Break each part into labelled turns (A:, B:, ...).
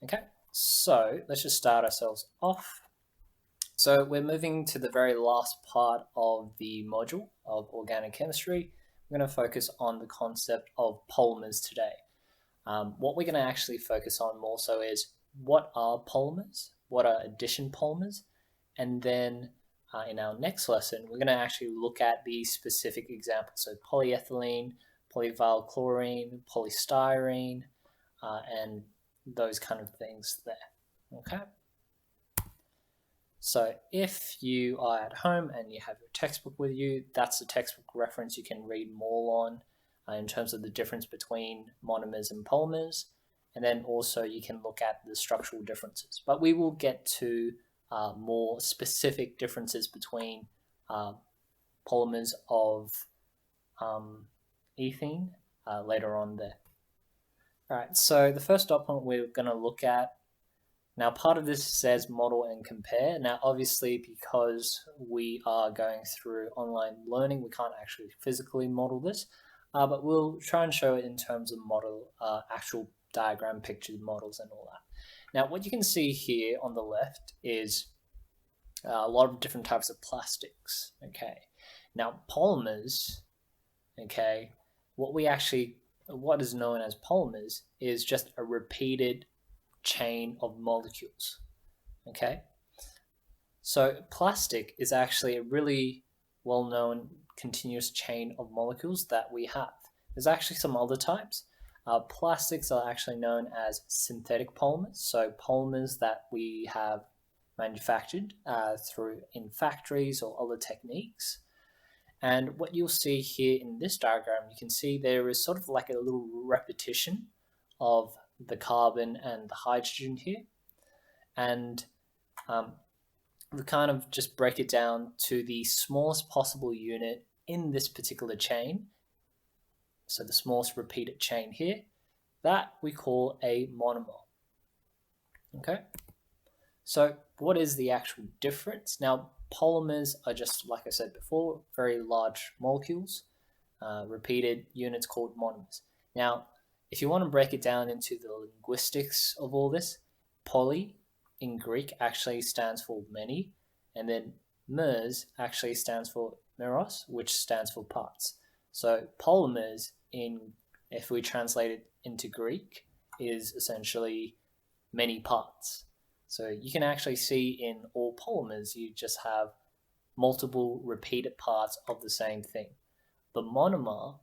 A: Okay, so let's just start ourselves off. So we're moving to the very last part of the module of organic chemistry. We're going to focus on the concept of polymers today. What we're going to actually focus on more so is what are polymers, what are addition polymers, and then in our next lesson, we're going to actually look at the specific examples. So polyethylene, polyvinyl chlorine, polystyrene, and those kind of things there. Okay. So if you are at home and you have your textbook with you, that's the textbook reference you can read more on in terms of the difference between monomers and polymers. And then also you can look at the structural differences. But we will get to more specific differences between polymers of ethene later on there. All right, so the first dot point we're going to look at now, part of this says model and compare. Now, obviously, because we are going through online learning, we can't actually physically model this, but we'll try and show it in terms of model, actual diagram, pictures, models, and all that. Now, what you can see here on the left is a lot of different types of plastics. Okay. Now, polymers. Okay. What is known as polymers is just a repeated chain of molecules. Okay, so plastic is actually a really well-known continuous chain of molecules that we have. There's actually some other types. Plastics are actually known as synthetic polymers, so polymers that we have manufactured through in factories or other techniques. And what you'll see here in this diagram, you can see there is sort of like a little repetition of the carbon and the hydrogen here. And we kind of just break it down to the smallest possible unit in this particular chain. So the smallest repeated chain here, that we call a monomer. Okay, so what is the actual difference? Now, polymers are just, like I said before, very large molecules, repeated units called monomers. Now, if you want to break it down into the linguistics of all this, poly in Greek actually stands for many, and then mers actually stands for meros, which stands for parts. So polymers, if we translate it into Greek, is essentially many parts. So you can actually see in all polymers, you just have multiple repeated parts of the same thing. The monomer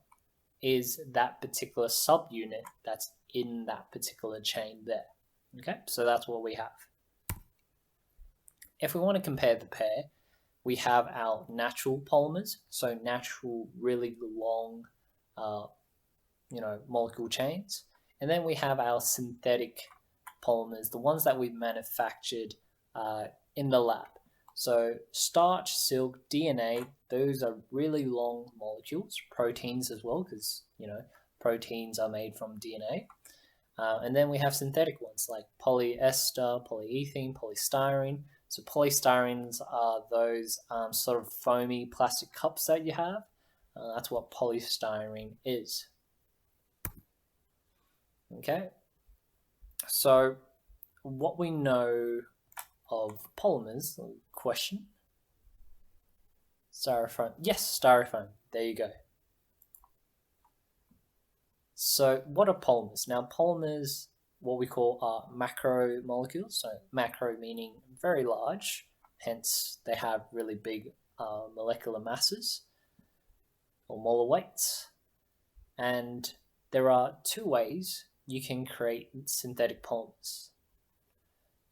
A: is that particular subunit that's in that particular chain there. Okay, so that's what we have. If we want to compare the pair, we have our natural polymers, so natural, really long, molecule chains, and then we have our synthetic polymers, the ones that we've manufactured in the lab. So starch, silk, DNA, those are really long molecules, proteins as well, because proteins are made from DNA. And then we have synthetic ones like polyester, polyethylene, polystyrene. So polystyrenes are those sort of foamy plastic cups that you have. That's what polystyrene is. Okay, so what we know of polymers, question? Styrofoam. Yes, styrofoam. There you go. So what are polymers? Now polymers, what we call are macromolecules. So macro meaning very large, hence they have really big molecular masses or molar weights. And there are two ways you can create synthetic polymers.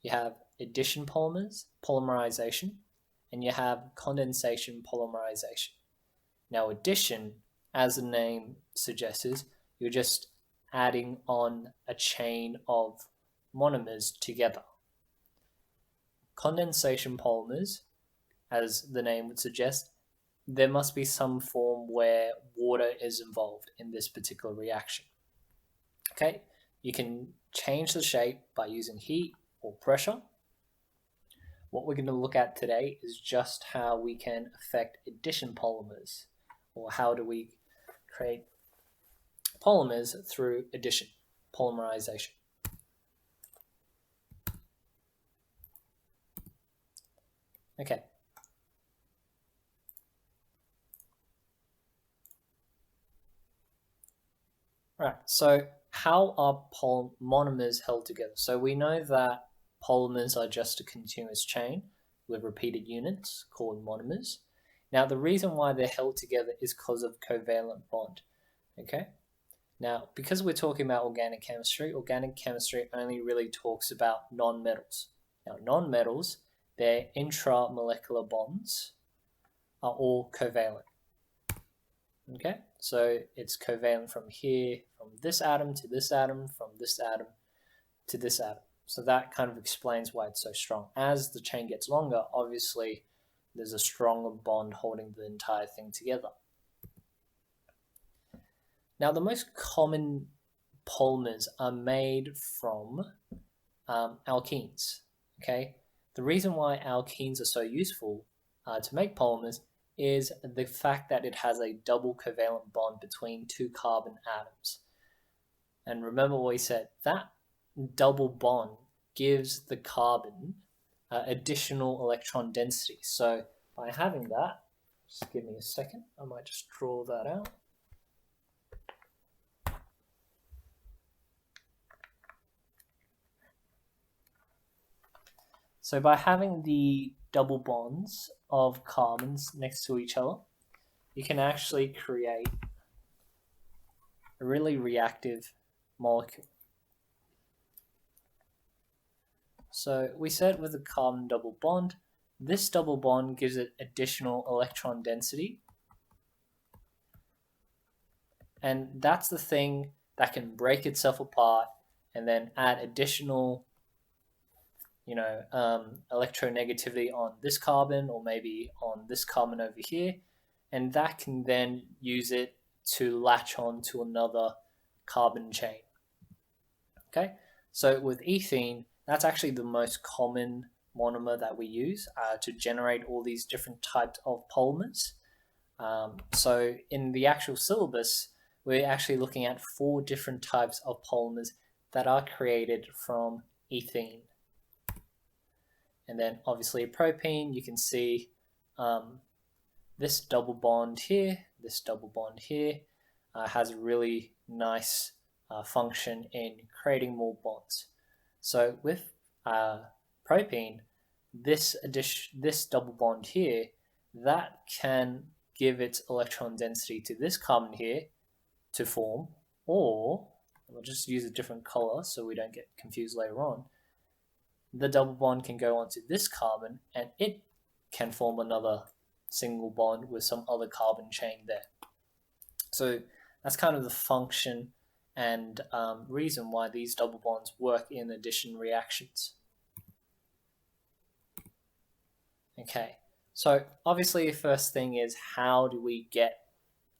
A: You have addition polymers, polymerization, and you have condensation polymerization. Now addition, as the name suggests, you're just adding on a chain of monomers together. Condensation polymers, as the name would suggest, there must be some form where water is involved in this particular reaction. Okay, you can change the shape by using heat or pressure. What we're going to look at today is just how we can affect addition polymers, or how do we create polymers through addition, polymerization. Okay. Right, so how are monomers held together? So we know that polymers are just a continuous chain with repeated units called monomers. Now, the reason why they're held together is because of covalent bond. Okay. Now, because we're talking about organic chemistry only really talks about nonmetals. Now, nonmetals, their intramolecular bonds are all covalent. Okay, so it's covalent from here, from this atom to this atom, from this atom to this atom. So that kind of explains why it's so strong. As the chain gets longer, obviously there's a stronger bond holding the entire thing together. Now, the most common polymers are made from alkenes. Okay, the reason why alkenes are so useful to make polymers is the fact that it has a double covalent bond between two carbon atoms. And remember what we said, that double bond gives the carbon additional electron density. So by having that, just give me a second, I might just draw that out. So by having the double bonds of carbons next to each other, you can actually create a really reactive molecule. So we said with the carbon double bond, this double bond gives it additional electron density. And that's the thing that can break itself apart and then add additional electronegativity on this carbon or maybe on this carbon over here, and that can then use it to latch on to another carbon chain. Okay, so with ethene, that's actually the most common monomer that we use to generate all these different types of polymers. So in the actual syllabus, we're actually looking at 4 different types of polymers that are created from ethene. And then obviously propene, you can see this double bond here, has a really nice function in creating more bonds. So with propene, this double bond here, that can give its electron density to this carbon here to form, or we'll just use a different color so we don't get confused later on. The double bond can go onto this carbon and it can form another single bond with some other carbon chain there. So that's kind of the function and reason why these double bonds work in addition reactions. Okay, so obviously the first thing is, how do we get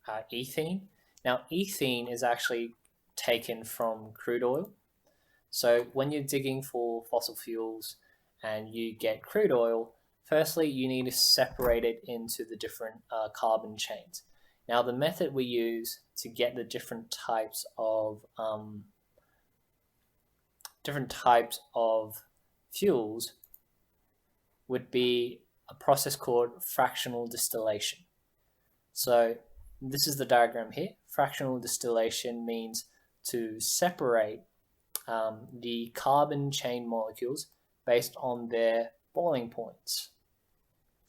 A: ethene? Now, ethene is actually taken from crude oil. So when you're digging for fossil fuels and you get crude oil, firstly, you need to separate it into the different carbon chains. Now, the method we use to get the different types of fuels would be a process called fractional distillation. So this is the diagram here. Fractional distillation means to separate the carbon chain molecules based on their boiling points.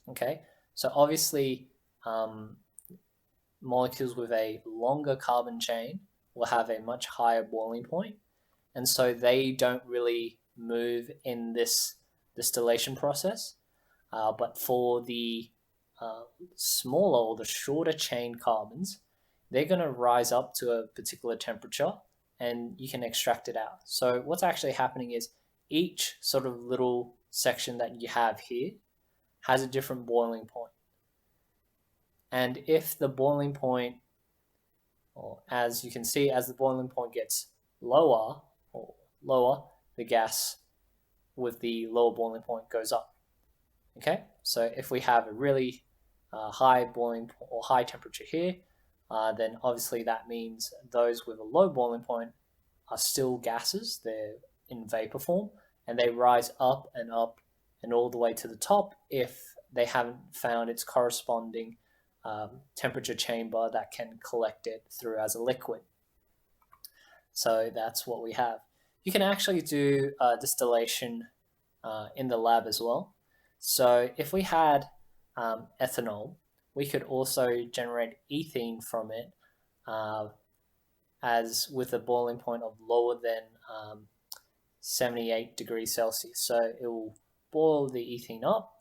A: Okay, so obviously molecules with a longer carbon chain will have a much higher boiling point, and so they don't really move in this distillation process. But for the smaller or the shorter chain carbons, they're going to rise up to a particular temperature and you can extract it out. So what's actually happening is each sort of little section that you have here has a different boiling point. And if the boiling point, or as you can see, as the boiling point gets lower, the gas with the lower boiling point goes up. Okay, so if we have a really high boiling or high temperature here, then obviously that means those with a low boiling point are still gases. They're in vapor form, and they rise up and all the way to the top if they haven't found its corresponding temperature chamber that can collect it through as a liquid. So that's what we have. You can actually do distillation in the lab as well. So if we had ethanol, we could also generate ethene from it as with a boiling point of lower than 78 degrees Celsius. So it will boil the ethene up,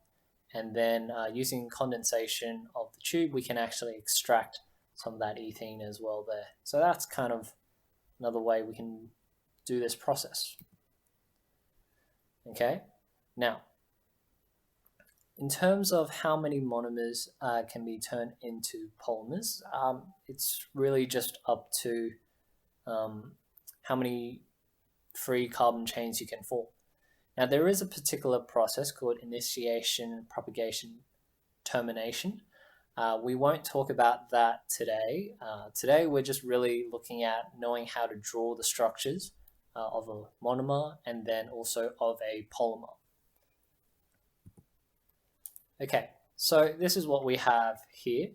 A: and then using condensation of the tube, we can actually extract some of that ethene as well there. So that's kind of another way we can do this process. Okay, now in terms of how many monomers can be turned into polymers, it's really just up to how many free carbon chains you can form. Now there is a particular process called initiation, propagation, termination. We won't talk about that today. Today we're just really looking at knowing how to draw the structures of a monomer and then also of a polymer. Okay, so this is what we have here.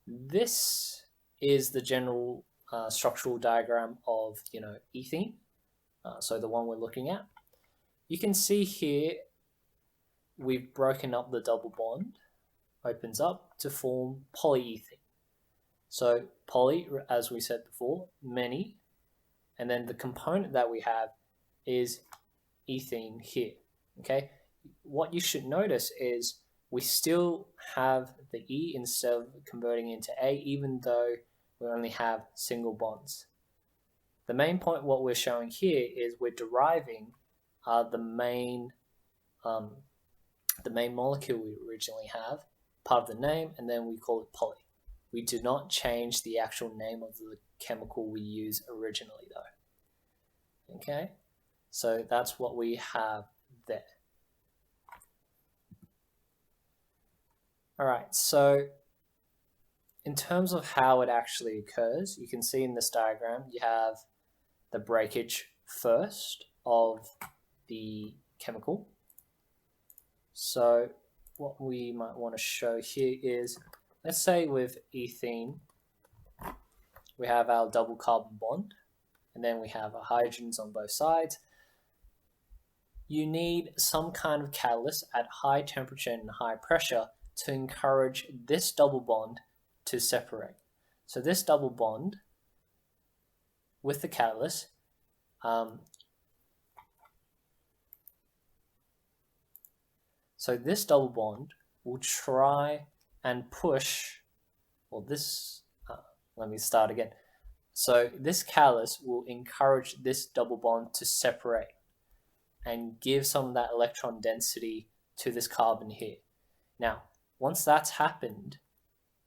A: This is the general structural diagram of ethene, so the one we're looking at. You can see here we've broken up the double bond, opens up to form polyethene. So poly, as we said before, many, and then the component that we have is ethene here. Okay, what you should notice is we still have the E instead of converting into A, even though we only have single bonds. The main point what we're showing here is we're deriving the main molecule we originally have, part of the name, and then we call it poly. We do not change the actual name of the chemical we use originally though. Okay, so that's what we have there. All right, so in terms of how it actually occurs, you can see in this diagram, you have the breakage first of the chemical. So what we might want to show here is, let's say with ethene, we have our double carbon bond, and then we have our hydrogens on both sides. You need some kind of catalyst at high temperature and high pressure to encourage this double bond to separate. So this double bond with the catalyst so this double bond will try and push, well this, let me start again. So this catalyst will encourage this double bond to separate and give some of that electron density to this carbon here. Now, once that's happened,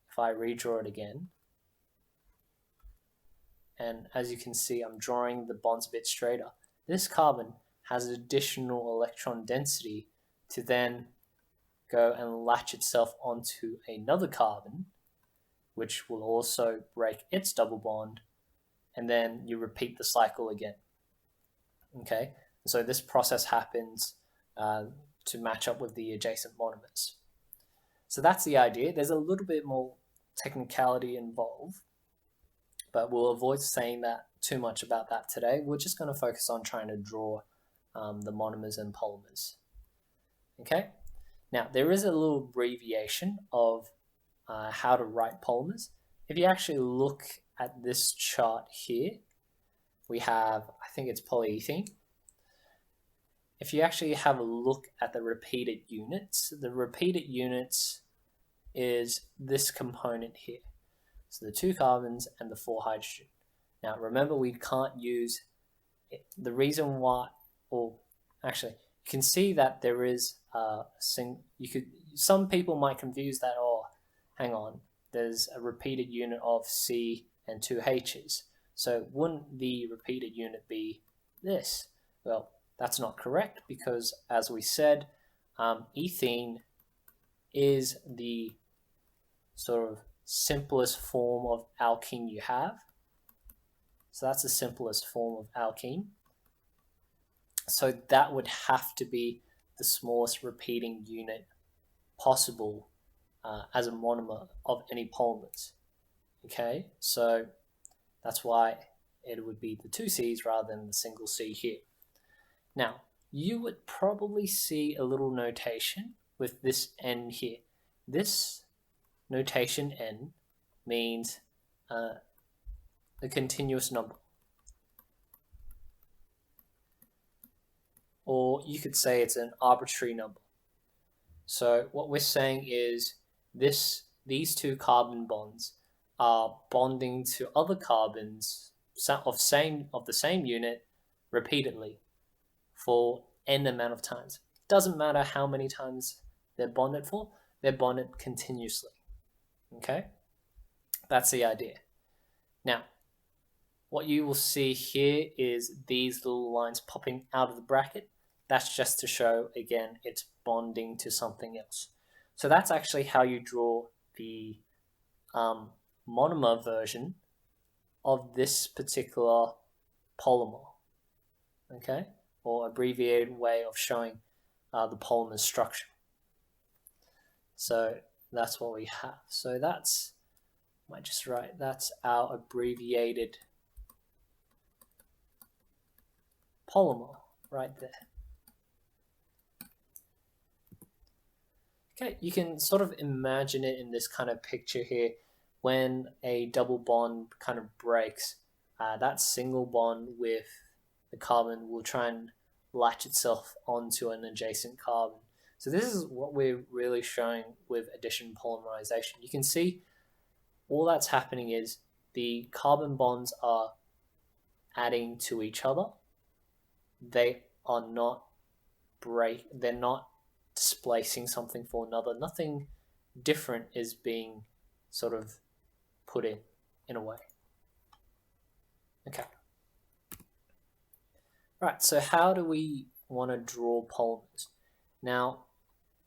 A: if I redraw it again, and as you can see, I'm drawing the bonds a bit straighter. This carbon has additional electron density to then go and latch itself onto another carbon, which will also break its double bond, and then you repeat the cycle again. Okay, so this process happens to match up with the adjacent monomers. So that's the idea. There's a little bit more technicality involved, but we'll avoid saying that too much about that today. We're just going to focus on trying to draw the monomers and polymers. Okay, now there is a little abbreviation of how to write polymers. If you actually look at this chart here, we have, I think it's polyethene. If you actually have a look at the repeated units, the repeated units is this component here. So the 2 carbons and the 4 hydrogen. Now remember, we can't use it. The reason why, or actually, you can see that there is some people might confuse that, oh, hang on, there's a repeated unit of C and 2 H's. So wouldn't the repeated unit be this? Well, that's not correct, because as we said, ethene is the sort of simplest form of alkene you have. So that's the simplest form of alkene. So that would have to be the smallest repeating unit possible as a monomer of any polymers. Okay, so that's why it would be the two C's rather than the single C here. Now, you would probably see a little notation with this N here. This notation N means a continuous number. Or you could say it's an arbitrary number. So what we're saying is these two carbon bonds are bonding to other carbons of the same unit repeatedly for n amount of times. Doesn't matter how many times they're bonded for, they're bonded continuously. Okay? That's the idea. Now, what you will see here is these little lines popping out of the bracket. That's just to show, again, it's bonding to something else. So that's actually how you draw the monomer version of this particular polymer, okay? Or abbreviated way of showing the polymer structure. So that's what we have. So that's, I might just write, that's our abbreviated polymer right there. Okay, you can sort of imagine it in this kind of picture here. When a double bond kind of breaks, that single bond with the carbon will try and latch itself onto an adjacent carbon. So this is what we're really showing with addition polymerization. You can see all that's happening is the carbon bonds are adding to each other. They are not they're not displacing something for another. Nothing different is being sort of put in a way. Okay. Right, so how do we want to draw polymers? Now,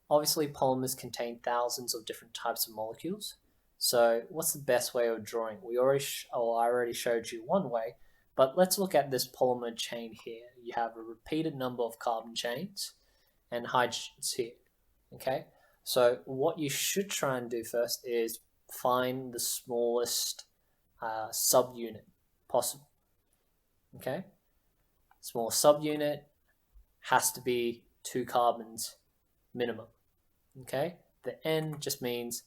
A: obviously polymers contain thousands of different types of molecules. So what's the best way of drawing? I already showed you one way, but let's look at this polymer chain here. You have a repeated number of carbon chains and hydrogens here, okay? So what you should try and do first is find the smallest subunit possible, okay? Small subunit has to be 2 carbons minimum, okay? The N just means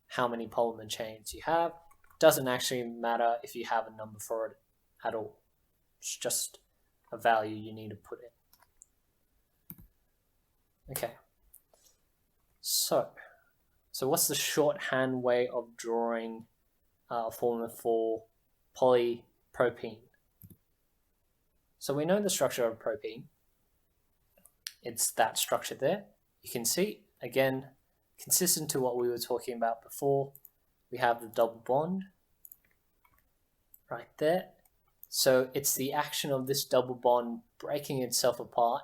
A: how many polymer chains you have. Doesn't actually matter if you have a number for it at all. It's just a value you need to put in. Okay, so what's the shorthand way of drawing a formula for polypropene? So we know the structure of propene. It's that structure there. You can see, again, consistent to what we were talking about before, we have the double bond right there. So it's the action of this double bond breaking itself apart,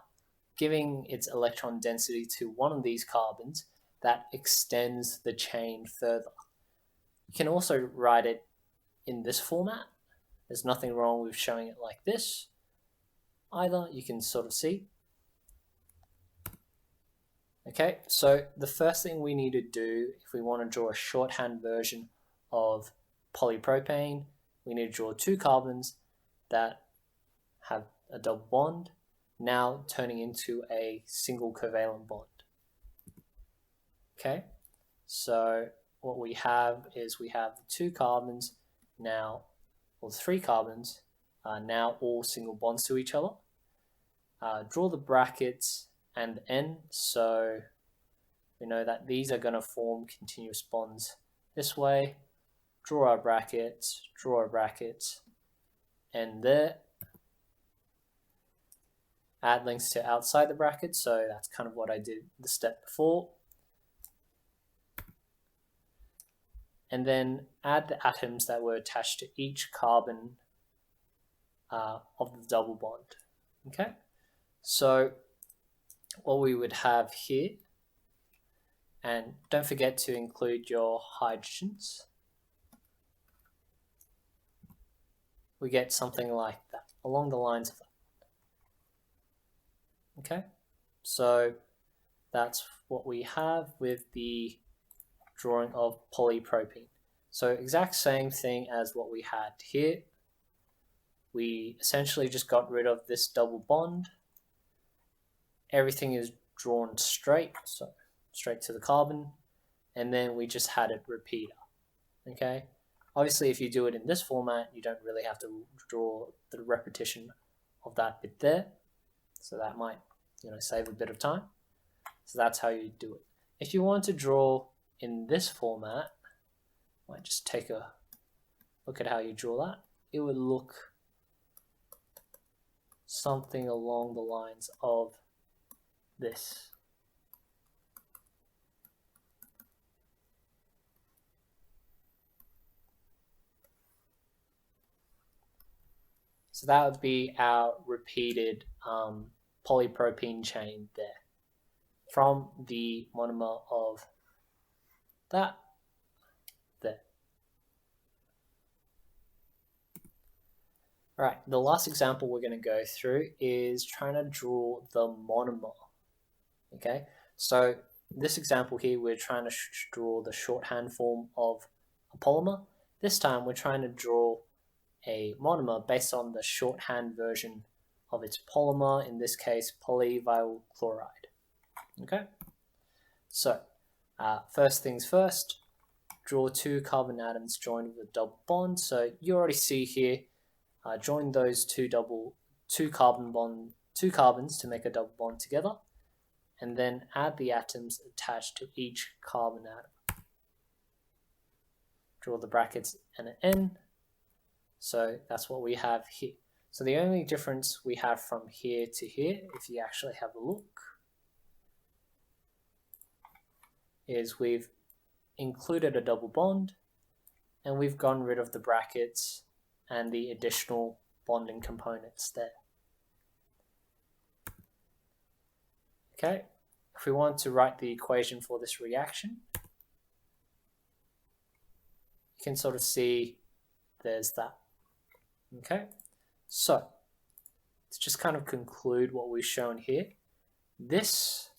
A: giving its electron density to one of these carbons that extends the chain further. You can also write it in this format. There's nothing wrong with showing it like this either. You can sort of see. Okay, so the first thing we need to do if we want to draw a shorthand version of polypropane, we need to draw 2 carbons that have a double bond, now turning into a single covalent bond. Okay, so what we have is we have 2 carbons now, or 3 carbons, now all single bonds to each other. Draw the brackets and N, so we know that these are going to form continuous bonds this way. Draw our brackets, and there. Add links to outside the bracket, so that's kind of what I did the step before. And then add the atoms that were attached to each carbon of the double bond. Okay, so what we would have here, and don't forget to include your hydrogens, we get something like that, along the lines of that. Okay, so that's what we have with the drawing of polypropene. So exact same thing as what we had here. We essentially just got rid of this double bond. Everything is drawn straight, so straight to the carbon, and then we just had it repeater. Okay, obviously if you do it in this format, you don't really have to draw the repetition of that bit there, so that might save a bit of time. So that's how you do it. If you want to draw in this format, I might just take a look at how you draw that. It would look something along the lines of this. So that would be our repeated polypropene chain there from the monomer of that there. All right, the last example we're going to go through is trying to draw the monomer. Okay, so this example here, we're trying to draw the shorthand form of a polymer. This time we're trying to draw a monomer based on the shorthand version of its polymer, in this case polyvinyl chloride. Okay, so first things first, draw two carbon atoms joined with a double bond. So you already see here, join those two carbons to make a double bond together, and then add the atoms attached to each carbon atom. Draw the brackets and an N. So that's what we have here. So the only difference we have from here to here, if you actually have a look, is we've included a double bond and we've gotten rid of the brackets and the additional bonding components there. Okay, if we want to write the equation for this reaction, you can sort of see there's that. Okay, so to just kind of conclude what we've shown here, this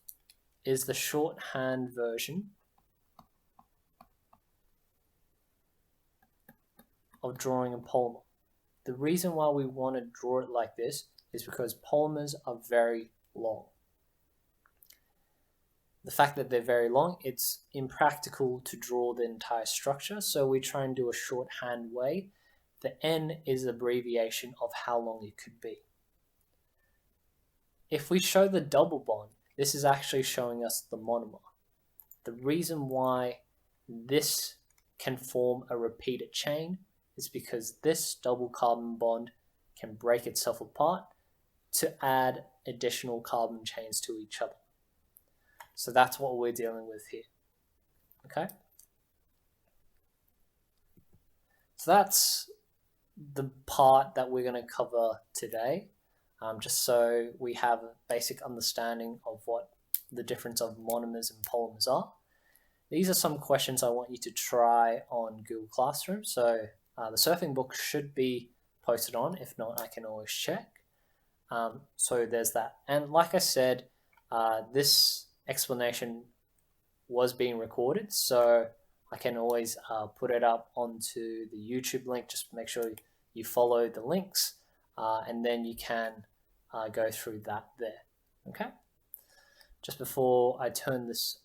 A: is the shorthand version of drawing a polymer. The reason why we want to draw it like this is because polymers are very long. The fact that they're very long, it's impractical to draw the entire structure, so we try and do a shorthand way. The N is the abbreviation of how long it could be. If we show the double bond, this is actually showing us the monomer. The reason why this can form a repeated chain is because this double carbon bond can break itself apart to add additional carbon chains to each other. So that's what we're dealing with here. Okay? So that's the part that we're going to cover today, just so we have a basic understanding of what the difference of monomers and polymers are. These are some questions I want you to try on Google Classroom. So the surfing book should be posted on. If not, I can always check. So there's that. And like I said, this explanation was being recorded, so I can always put it up onto the YouTube link. Just make sure you follow the links, and then you can go through that there. Okay. Just before I turn this